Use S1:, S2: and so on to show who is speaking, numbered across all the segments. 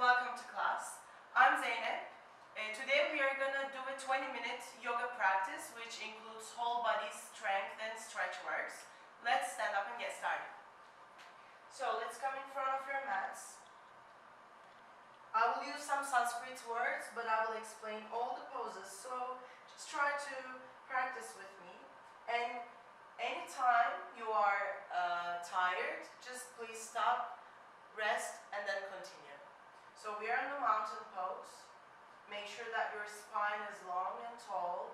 S1: welcome to class. I'm Zeynep. Today we are going to do a 20-minute yoga practice which includes whole body strength and stretch works. Let's stand up and get started. So let's come in front of your mats. I will use some Sanskrit words, but I will explain all the poses. So just try to practice with me. And anytime you are tired, just please stop, rest, and then continue. So we are in the mountain pose. Make sure that your spine is long and tall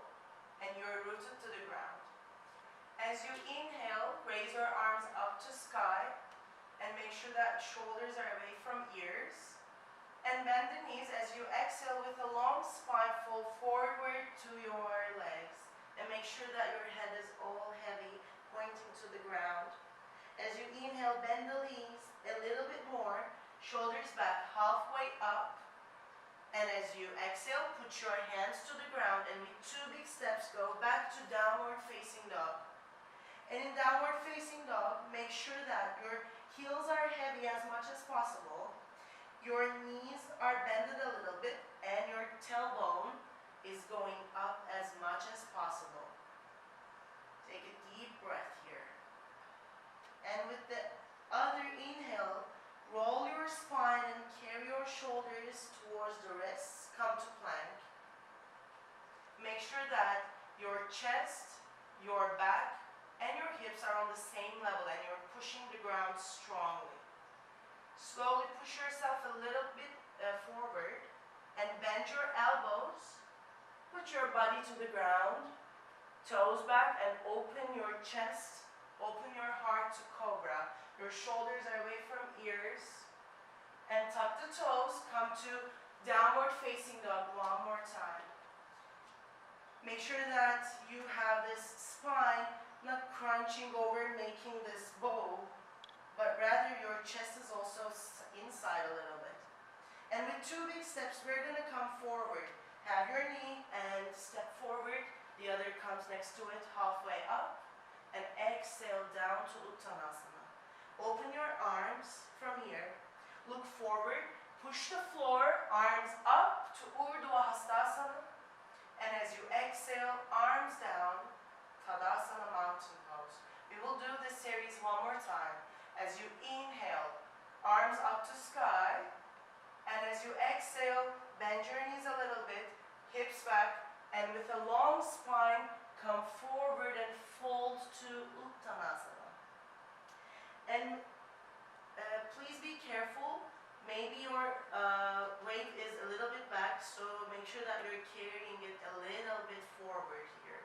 S1: and you're rooted to the ground. As you inhale, raise your arms up to sky and make sure that shoulders are away from ears. And bend the knees. As you exhale with a long spine, fall forward to your legs. And make sure that your head is all heavy, pointing to the ground. As you inhale, bend the knees a little bit more. Shoulders back, halfway up. And as you exhale, put your hands to the ground and with 2 big steps, go back to downward facing dog. And in downward facing dog, make sure that your heels are heavy as much as possible. Your knees are bended a little bit and your tailbone is going up as much as possible. Take a deep breath here. And with the other inhale, roll your spine and carry your shoulders towards the wrists. Come to plank. Make sure that your chest, your back, and your hips are on the same level and you're pushing the ground strongly. Slowly push yourself a little bit forward and bend your elbows. Put your body to the ground, toes back, and open your chest, open your heart to cobra. Your shoulders are away from ears. And tuck the toes, come to downward facing dog one more time. Make sure that you have this spine not crunching over, making this bow, but rather your chest is also inside a little bit. And with 2 big steps, we're going to come forward. Have your knee and step forward. The other comes next to it, halfway up. And exhale down to Uttanasana. Open your arms from here. Look forward. Push the floor. Arms up to Urdhva Hastasana. And as you exhale, arms down. Tadasana, mountain pose. We will do this series one more time. As you inhale, arms up to sky. And as you exhale, bend your knees a little bit. Hips back. And with a long spine, come forward and fold to Uttanasana. And please be careful. Maybe your weight is a little bit back, so make sure that you're carrying it a little bit forward here.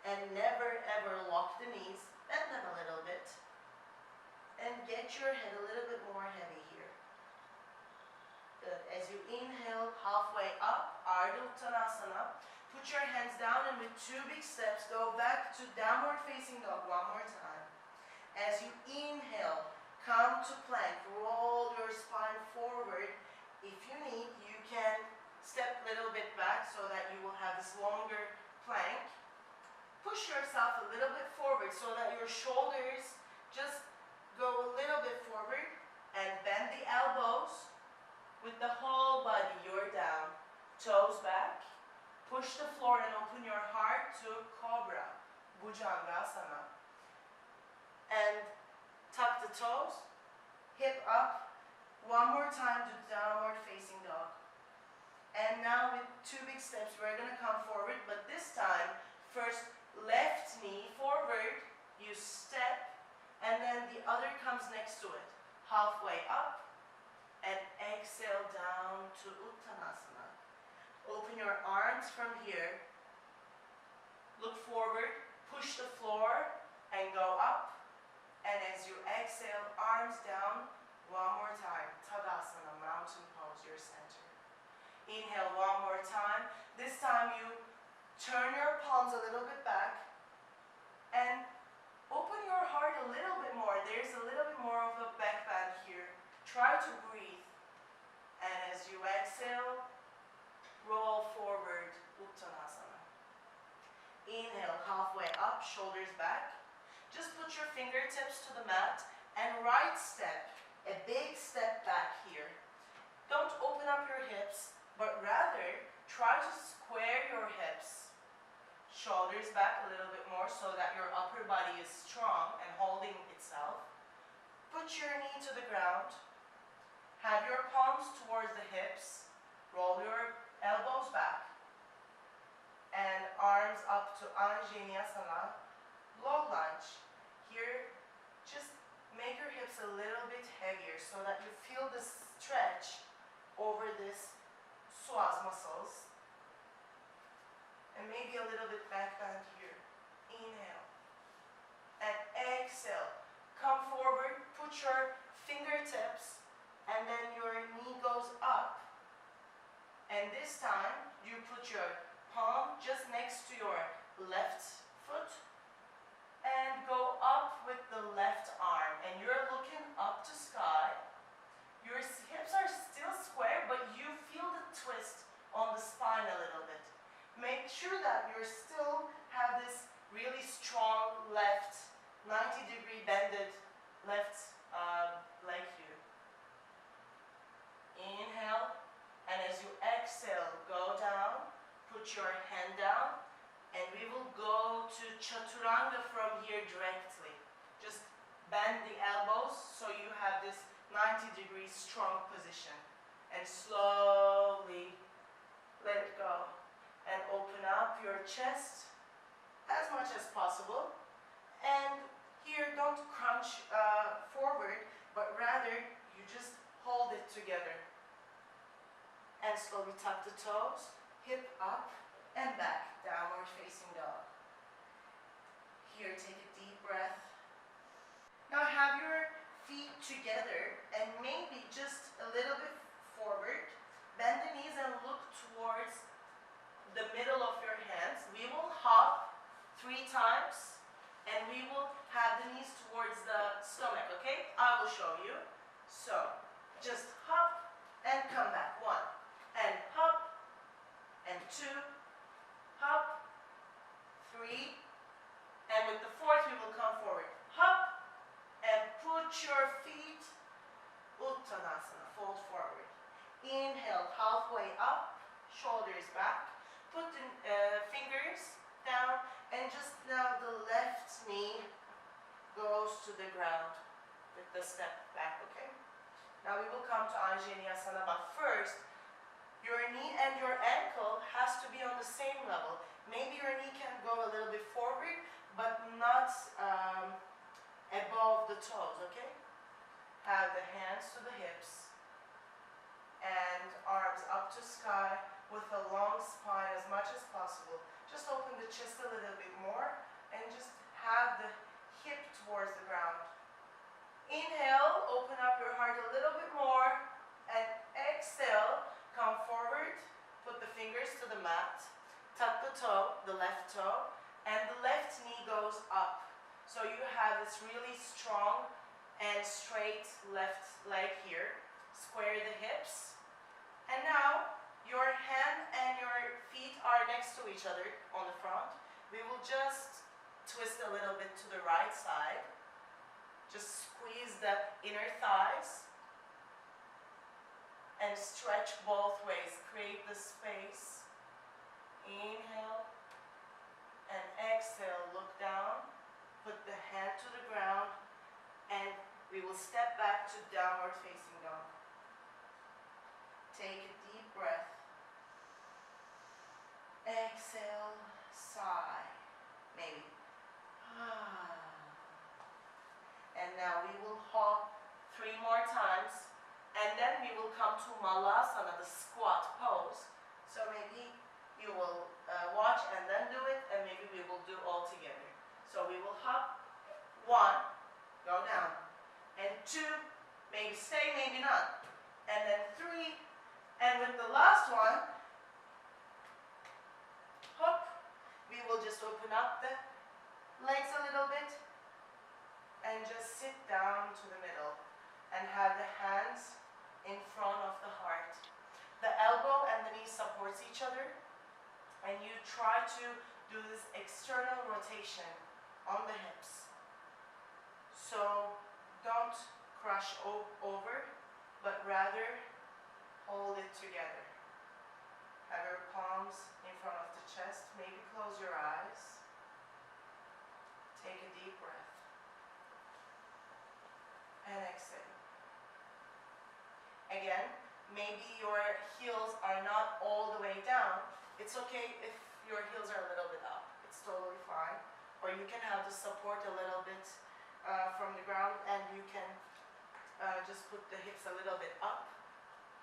S1: And never ever lock the knees. Bend them a little bit. And get your head a little bit more heavy here. Good. As you inhale, halfway up, Ardha Uttanasana. Put your hands down and with 2 big steps, go back to downward facing dog one more time. As you inhale, come to plank. Roll your spine forward. If you need, you can step a little bit back so that you will have this longer plank. Push yourself a little bit forward so that your shoulders just go a little bit forward and bend the elbows. With the whole body, you're down. Toes back. Push the floor and open your heart to Cobra, Bhujangasana. And tuck the toes, hip up. One more time to downward facing dog. And now with 2 big steps, we're going to come forward, but this time, first left knee forward, you step, and then the other comes next to it. Halfway up, and exhale down to Uttanasana. Open your arms from here. Look forward, push the floor, and go up. And as you exhale, arms down, one more time. Tadasana, mountain pose, your center. Inhale one more time. This time you turn your palms a little bit back and open your heart a little bit more. There's a little bit more of a back bend here. Try to breathe. And as you exhale, roll forward, Uttanasana. Inhale, halfway up, shoulders back. Just put your fingertips to the mat and right step, a big step back here. Don't shoulders back a little bit more so that your upper body is strong and holding itself. Put your knee to the ground. Have your palms towards the hips. Roll your elbows back. And arms up to antalyaruhbilimokulu, low lunge. Here, just make your hips a little bit heavier so that you feel the stretch over this psoas muscles. And maybe a little bit back bend here. Inhale. And exhale. Come forward, put your fingertips, and then your knee goes up. And this time, you put your palm just next to your left foot and go up with the left arm. And you're looking up to sky. Your hips are still square, but you feel the twist on the spine a little bit. Make sure that you still have this really strong left, 90-degree bended left leg here. Inhale, and as you exhale, go down, put your hand down, and we will go to Chaturanga from here directly. Just bend the elbows so you have this 90-degree strong position. And slowly let it go. And open up your chest as much as possible. And here, don't crunch forward, but rather you just hold it together. And slowly tuck the toes, hip up and back, downward facing dog. Here, take a deep breath. Now have your feet together and maybe just a little bit forward. Bend the knees and look towards the middle of your hands. We will hop 3 times and we will have the knees towards the stomach, okay? I will show you. So, just hop and come back. 1, and hop, and 2, hop, 3, and with the 4th we will come forward. Hop, and put your feet, Uttanasana, fold forward. Inhale, halfway up, shoulders back. Put the fingers down, and just now the left knee goes to the ground with the step back, okay? Now we will come to Anjaliyasana, but first, your knee and your ankle has to be on the same level. Maybe your knee can go a little bit forward, but not above the toes, okay? Have the hands to the hips and arms up to sky with a long spine as much as possible. Just open the chest a little bit more and just have the hip towards the ground. Inhale, open up your heart a little bit more, and exhale, come forward, put the fingers to the mat, tuck the toe, the left toe, and the left knee goes up. So you have this really strong and straight left leg here. Square the hips. And now, your hand and your feet are next to each other on the front. We will just twist a little bit to the right side. Just squeeze the inner thighs. And stretch both ways. Create the space. Inhale. And exhale, look down. Put the hand to the ground. And we will step back to downward facing dog. Take a deep breath. Exhale, sigh. Maybe. And now we will hop 3 more times. And then we will come to Malasana, the squat pose. So maybe you will watch and then do it, and maybe we will do all together. So we will hop. 1, go down. And 2, maybe stay, maybe not. And then 3, and with the last one, hop. We will just open up the legs a little bit and just sit down to the middle and have the hands in front of the heart. The elbow and the knee supports each other, and you try to do this external rotation on the hips. So don't crush over, but rather hold it together. Have your palms in front of the chest, maybe close your eyes. Take a deep breath. And exhale. Again, maybe your heels are not all the way down. It's okay if your heels are a little bit up. It's totally fine. Or you can have the support a little bit from the ground, and you can just put the hips a little bit up.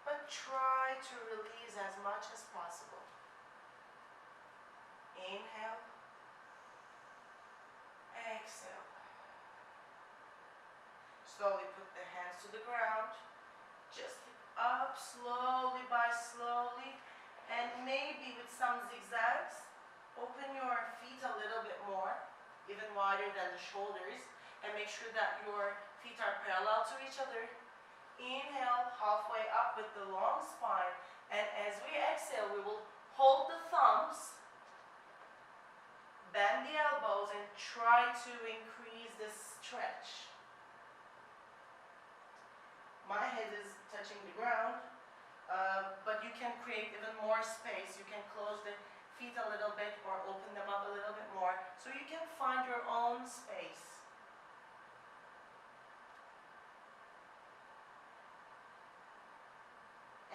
S1: But try to release as much as possible. Inhale. Exhale. Slowly put the hands to the ground. Just up slowly by slowly. And maybe with some zigzags, open your feet a little bit more, even wider than the shoulders. And make sure that your feet are parallel to each other. Inhale, halfway up with the long spine. And as we exhale, we will hold the thumbs, bend the elbows, and try to increase the stretch. My head is touching the ground, but you can create even more space. You can close the feet a little bit or open them up a little bit more, so you can find your own space.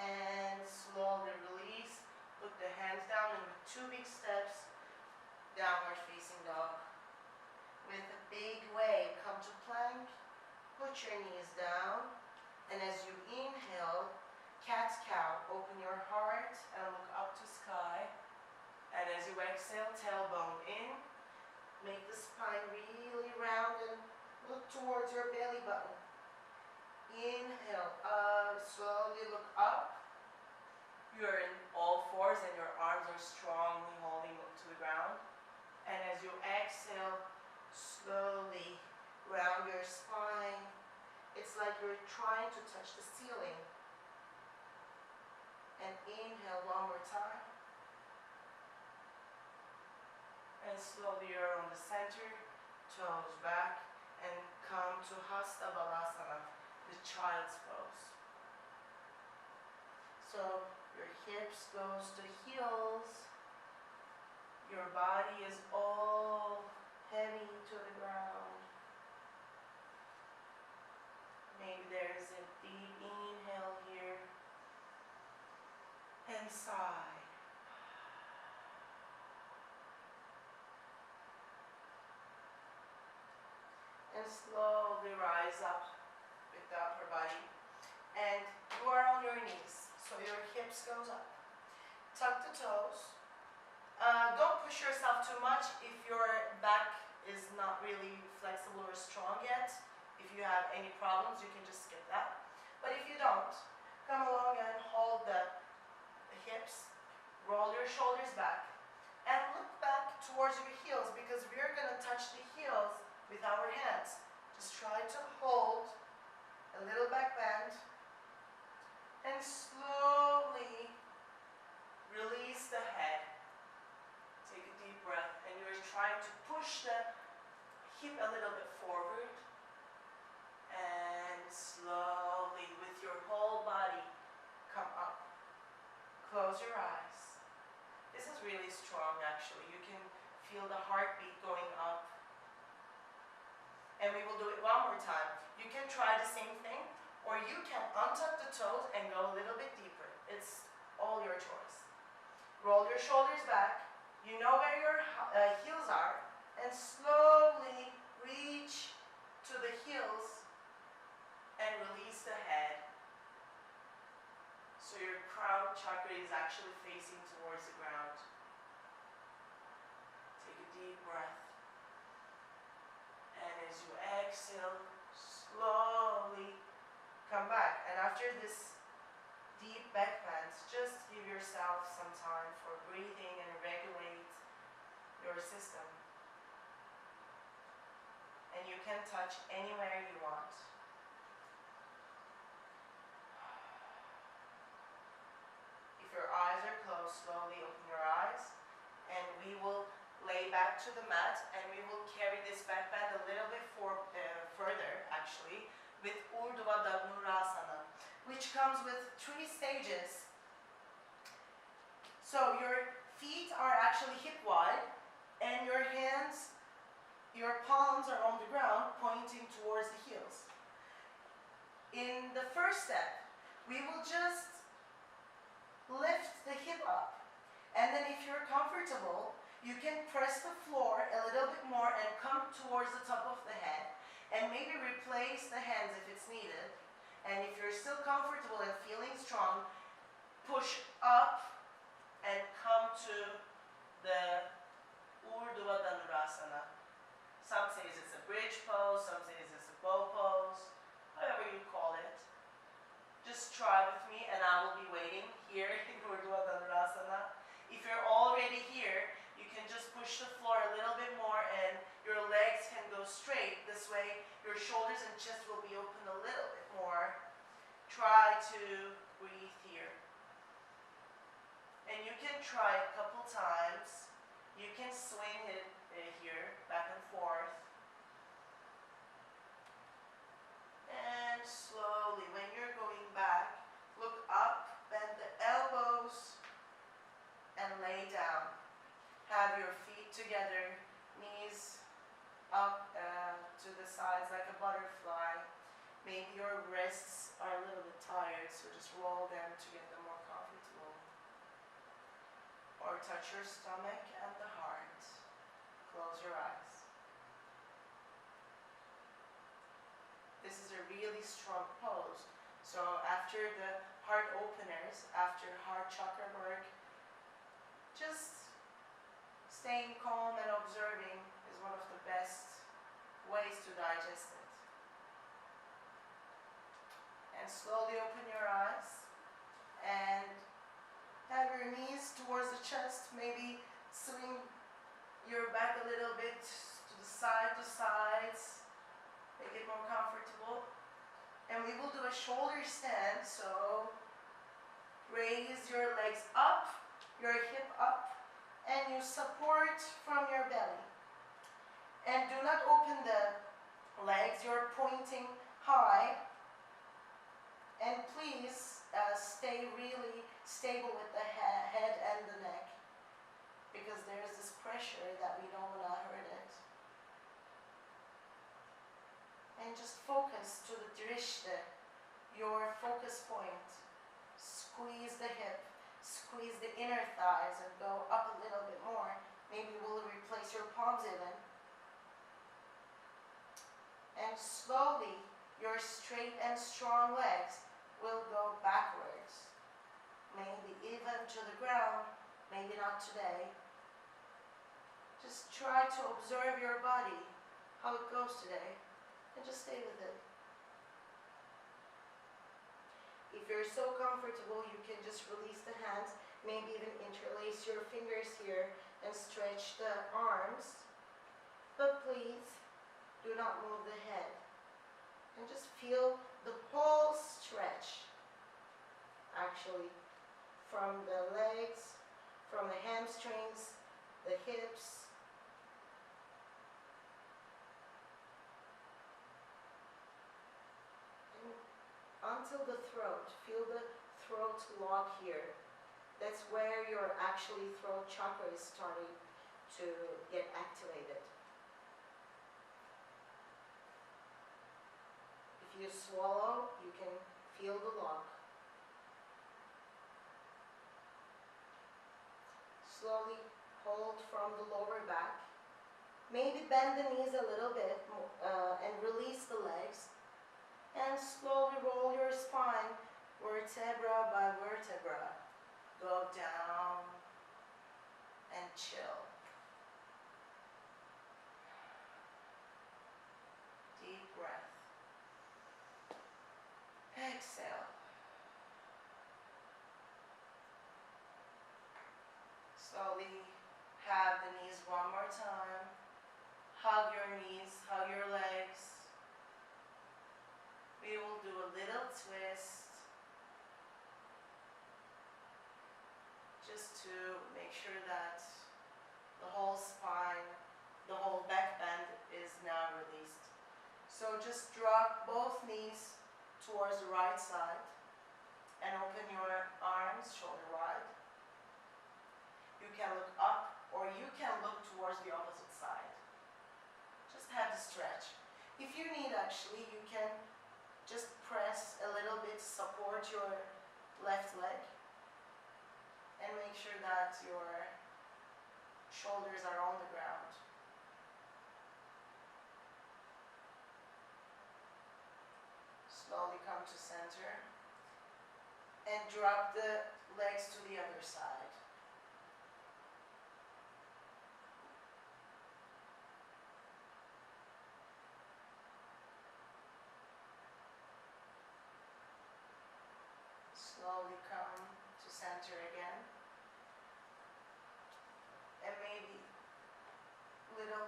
S1: And slowly release. Put the hands down, and with 2 big steps, downward facing dog. With a big wave, come to plank. Put your knees down. And as you inhale, cat-cow, open your heart and look up to sky. And as you exhale, tailbone in. Make the spine really round and look towards your belly button. Inhale, slowly look up. You're in all fours and your arms are strongly holding to the ground. And as you exhale, slowly round your spine. It's like you're trying to touch the ceiling. And inhale one more time. And slowly you're on the center, toes back, and come to Hasta Balasana, the child's pose. So your hips goes to heels. Your body is all heavy to the ground. Maybe there's a deep inhale here. And sigh. And slowly rise up with the upper body. And you are on your knees, so your hips goes up. Tuck the toes. Don't push yourself too much if your back is not really flexible or strong yet. If you have any problems, you can just skip that. But if you don't, come along and hold the hips. Roll your shoulders back. And look back towards your heels, because we are going to touch the heels with our hands. Just try to hold a little back bend. And slowly release the head. Take a deep breath, and you're trying to push the hip a little bit forward. And slowly, with your whole body, come up. Close your eyes. This is really strong, actually. You can feel the heartbeat going up. And we will do it one more time. You can try the same thing, or you can untuck the toes and go a little bit deeper. It's all your choice. Roll your shoulders back. You know where your heels are. And slowly reach to the heels and release the head. So your crown chakra is actually facing towards the ground. Take a deep breath. And as you exhale, slowly come back. And after this deep back bend, just give yourself some time for breathing and regulate your system. And you can touch anywhere you want. If your eyes are closed, slowly open your eyes. And we will lay back to the mat, and we will carry this back bend a little bit further, actually, with Urdhva Dhanurasana, which comes with 3 stages. So your feet are actually hip wide, and your hands your palms are on the ground, pointing towards the heels. In the first step, we will just lift the hip up. And then if you're comfortable, you can press the floor a little bit more and come towards the top of the head. And maybe replace the hands if it's needed. And if you're still comfortable and feeling strong, push up and come to the Urdhva Dhanurasana. Some say it's a bridge pose, some say it's a bow pose, whatever you call it. Just try with me and I will be waiting here in Urdhva Dhanurasana. If you're already here, you can just push the floor a little bit more and your legs can go straight. This way your shoulders and chest will be open a little bit more. Try to breathe here. And you can try a couple times. You can swing it here, back and forth. And slowly, when you're going back, look up, bend the elbows, and lay down. Have your feet together, knees up to the sides like a butterfly. Maybe your wrists are a little bit tired, so just roll them to get them more comfortable. Or touch your stomach and the heart. Close your eyes. This is a really strong pose. So after the heart openers, after heart chakra work, just staying calm and observing is one of the best ways to digest it. And slowly open your eyes and have your knees towards the chest. Maybe swing your back a little bit to the sides. Make it more comfortable. And we will do a shoulder stand. So raise your legs up, your hip up, and you support from your belly. And do not open the legs. You're pointing high. And please stay really stable with the head and the neck, because there's this pressure that we don't want to hurt it. And just focus to the drishta, your focus point. Squeeze the hip, squeeze the inner thighs and go up a little bit more. Maybe we'll replace your palms even. And slowly, your straight and strong legs will go backwards. Maybe even to the ground, maybe not today. Just try to observe your body, how it goes today, and just stay with it. If you're so comfortable, you can just release the hands, maybe even interlace your fingers here and stretch the arms. But please, do not move the head. And just feel the whole stretch, actually, from the legs, from the hamstrings, the hips. And until the throat, feel the throat lock here. That's where your actually throat chakra is starting to get activated. If you swallow, you can feel the lock. Slowly hold from the lower back. Maybe bend the knees a little bit and release the legs. And slowly roll your spine vertebra by vertebra. Go down and chill. Deep breath. Exhale. Slowly have the knees one more time. Hug your knees, hug your legs. We will do a little twist. Just to make sure that the whole spine, the whole back bend is now released. So just drop both knees towards the right side and open your arms shoulder wide. You can look up or you can look towards the opposite side. If you need, actually, you can just press a little bit, support your left leg, and make sure that your shoulders are on the ground. Slowly come to center and drop the legs to the other side. Slowly come to center again. And maybe little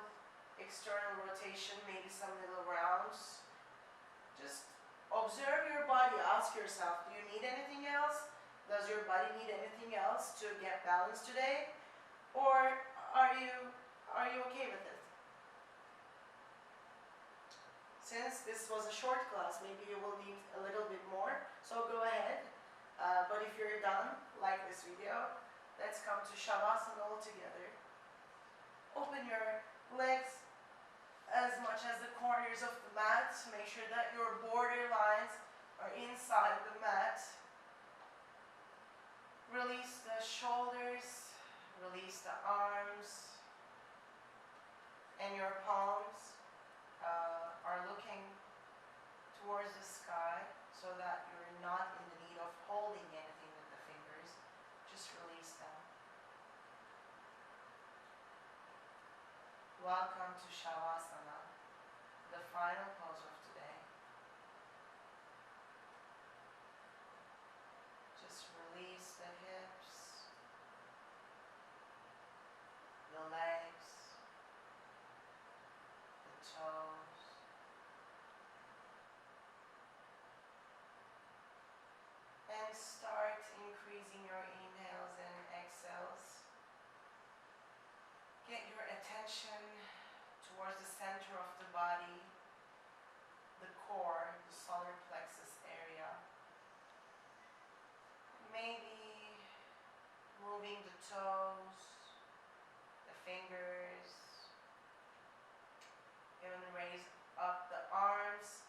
S1: external rotation, maybe some little rounds. Just observe your body. Ask yourself, do you need anything else? Does your body need anything else to get balanced today? Or are you okay with it? Since this was a short class, maybe you will need a little bit more, so go ahead. But if you're done, like this video, let's come to Shavasana all together. Open your legs as much as the corners of the mat. Make sure that your border lines are inside the mat. Release the shoulders, release the arms, and your palms are looking towards the sky so that you're not in the need of holding anything with the fingers. Just release them. Welcome to Shavasana, the final pose of today. Just release the hips, the legs, the toes. And start increasing your inhales and exhales. Get your attention towards the center of the body, the core, the solar plexus area. Maybe moving the toes, the fingers, even raise up the arms,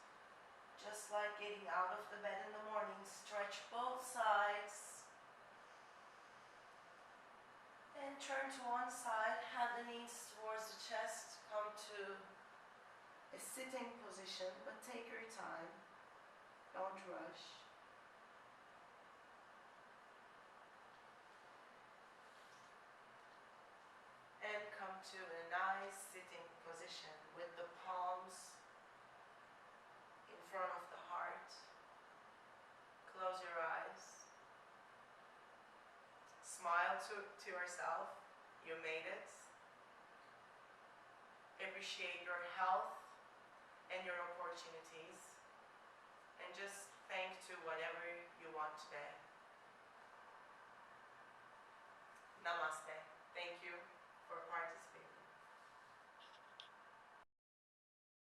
S1: just like getting out of the bed in the morning. Stretch both sides. And turn to one side, have the knees towards the chest, come to a sitting position, but take your time, don't rush. And come to a nice sitting position with the palms in front of the heart. Close your eyes. Smile to yourself, you made it. Appreciate your health and your opportunities. And just thank to whatever you want today. Namaste. Thank you.